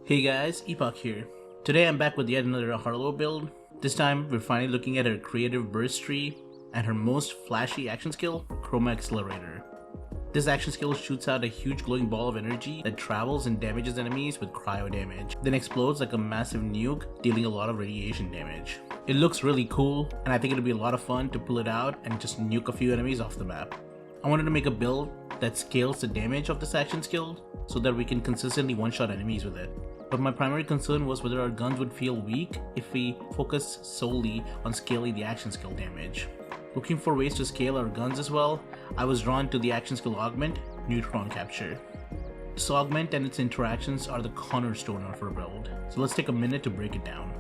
Hey guys, Epoch here. Today I'm back with yet another Harlowe build. This time we're finally looking at her creative burst tree and her most flashy action skill, Chroma accelerator. This action skill shoots out a huge glowing ball of energy that travels and damages enemies with cryo damage, then explodes like a massive nuke, dealing a lot of radiation damage. It looks really cool, and I think it'll be a lot of fun to pull it out and just nuke a few enemies off the map. I wanted to make a build that scales the damage of this action skill so that we can consistently one-shot enemies with it. But my primary concern was whether our guns would feel weak if we focus solely on scaling the action skill damage. Looking for ways to scale our guns as well, I was drawn to the action skill augment, Neutron capture. This augment and its interactions are the cornerstone of our build, so let's take a minute to break it down.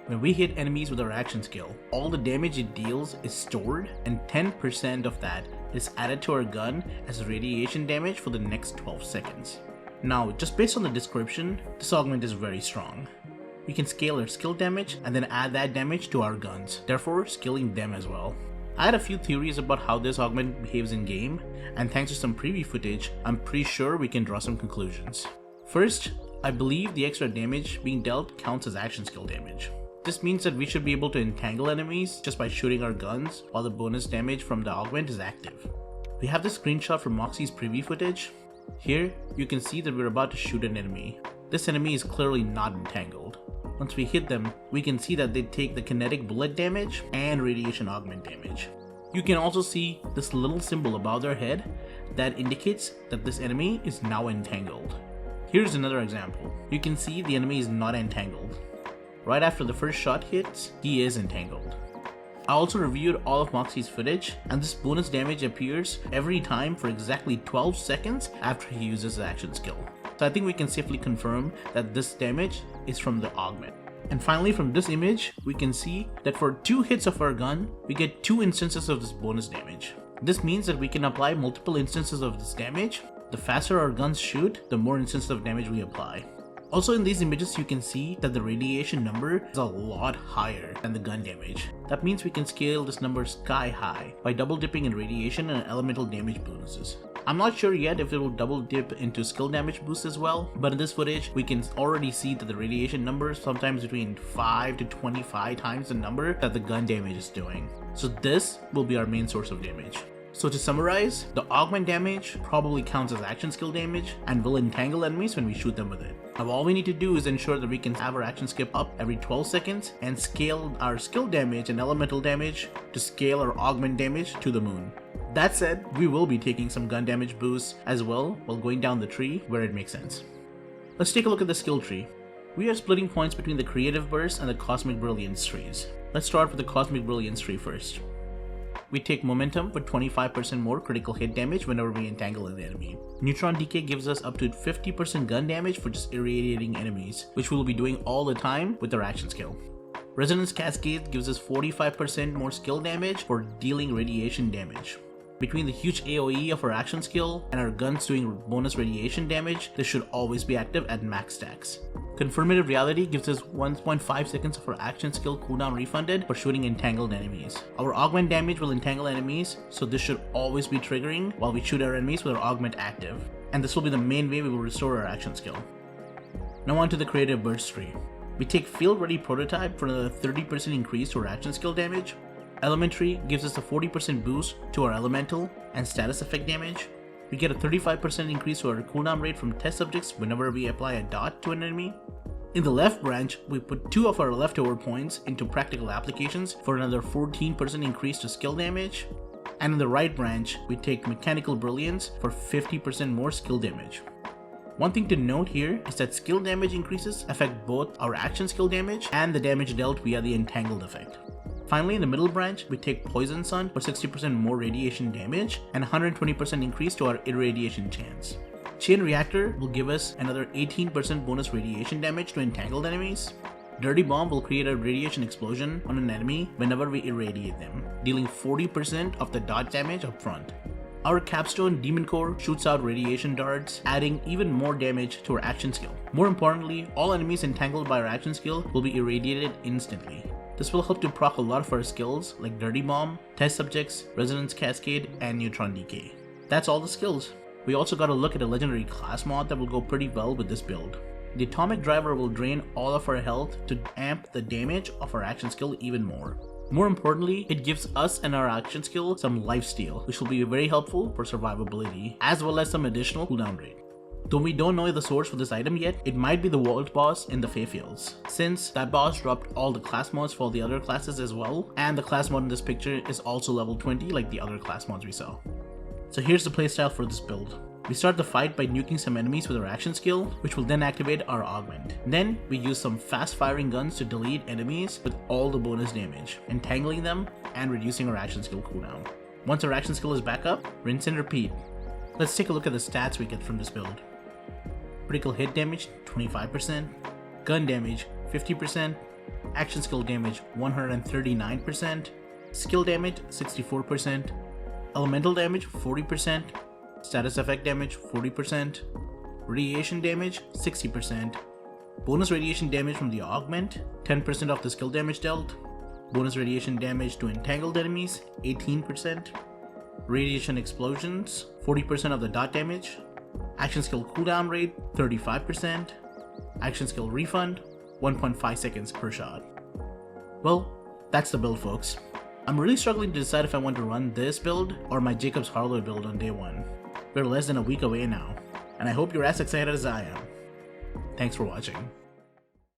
When we hit enemies with our action skill, all the damage it deals is stored, and 10% of that is added to our gun as radiation damage for the next 12 seconds. Now, just based on the description, this augment is very strong. We can scale our skill damage and then add that damage to our guns, therefore scaling them as well. I had a few theories about how this augment behaves in game, and thanks to some preview footage, I'm pretty sure we can draw some conclusions. First, I believe the extra damage being dealt counts as action skill damage. This means that we should be able to entangle enemies just by shooting our guns while the bonus damage from the augment is active. We have this screenshot from Moxie's preview footage. Here, you can see that we're about to shoot an enemy. This enemy is clearly not entangled. Once we hit them, we can see that they take the kinetic bullet damage and radiation augment damage. You can also see this little symbol above their head that indicates that this enemy is now entangled. Here's another example. You can see the enemy is not entangled. Right after the first shot hits, he is entangled. I also reviewed all of Moxie's footage, and this bonus damage appears every time for exactly 12 seconds after he uses his action skill. So I think we can safely confirm that this damage is from the augment. And finally, from this image, we can see that for 2 hits of our gun, we get 2 instances of this bonus damage. This means that we can apply multiple instances of this damage. The faster our guns shoot, the more instances of damage we apply. Also, in these images, you can see that the radiation number is a lot higher than the gun damage. That means we can scale this number sky high by double dipping in radiation and elemental damage bonuses. I'm not sure yet if it will double dip into skill damage boost as well, but in this footage, we can already see that the radiation number is sometimes between 5 to 25 times the number that the gun damage is doing. So this will be our main source of damage. So to summarize, the augment damage probably counts as action skill damage and will entangle enemies when we shoot them with it. Now all we need to do is ensure that we can have our action skip up every 12 seconds and scale our skill damage and elemental damage to scale our augment damage to the moon. That said, we will be taking some gun damage boosts as well while going down the tree where it makes sense. Let's take a look at the skill tree. We are splitting points between the creative burst and the cosmic brilliance trees. Let's start with the cosmic brilliance tree first. We take momentum for 25% more critical hit damage whenever we entangle an enemy. Neutron decay gives us up to 50% gun damage for just irradiating enemies, which we will be doing all the time with our action skill. Resonance cascade gives us 45% more skill damage for dealing radiation damage. Between the huge AoE of our action skill and our guns doing bonus radiation damage, this should always be active at max stacks. Confirmative reality gives us 1.5 seconds of our action skill cooldown refunded for shooting entangled enemies. Our augment damage will entangle enemies, so this should always be triggering while we shoot our enemies with our augment active. And this will be the main way we will restore our action skill. Now on to the creative burst tree. We take field ready prototype for another 30% increase to our action skill damage. Elementary gives us a 40% boost to our elemental and status effect damage. We get a 35% increase to our cooldown rate from test subjects whenever we apply a dot to an enemy. In the left branch, we put 2 of our leftover points into practical applications for another 14% increase to skill damage. And in the right branch, we take mechanical brilliance for 50% more skill damage. One thing to note here is that skill damage increases affect both our action skill damage and the damage dealt via the entangled effect. Finally, in the middle branch, we take Poison Sun for 60% more radiation damage and 120% increase to our irradiation chance. Chain Reactor will give us another 18% bonus radiation damage to entangled enemies. Dirty Bomb will create a radiation explosion on an enemy whenever we irradiate them, dealing 40% of the dot damage up front. Our Capstone Demon Core shoots out radiation darts, adding even more damage to our action skill. More importantly, all enemies entangled by our action skill will be irradiated instantly. This will help to proc a lot of our skills like Dirty Bomb, Test Subjects, Resonance Cascade, and Neutron Decay. That's all the skills. We also got a look at a legendary class mod that will go pretty well with this build. The atomic driver will drain all of our health to amp the damage of our action skill even more. More importantly, it gives us and our action skill some lifesteal, which will be very helpful for survivability, as well as some additional cooldown rate. Though we don't know the source for this item yet, it might be the world boss in the Feyfields, since that boss dropped all the class mods for the other classes as well, and the class mod in this picture is also level 20 like the other class mods we saw. So here's the playstyle for this build. We start the fight by nuking some enemies with our action skill, which will then activate our augment. Then we use some fast firing guns to delete enemies with all the bonus damage, entangling them and reducing our action skill cooldown. Once our action skill is back up, rinse and repeat. Let's take a look at the stats we get from this build. Critical hit damage 25%, gun damage 50%, action skill damage 139%, skill damage 64%, elemental damage 40%, status effect damage 40%, radiation damage 60%, bonus radiation damage from the augment 10% of the skill damage dealt, bonus radiation damage to entangled enemies 18%, radiation explosions 40% of the dot damage, action skill cooldown rate 35%, action skill refund 1.5 seconds per shot. Well, that's the build, folks. I'm really struggling to decide if I want to run this build or my Jacob's Harlowe build on day 1. We're less than a week away now, and I hope you're as excited as I am. Thanks for watching.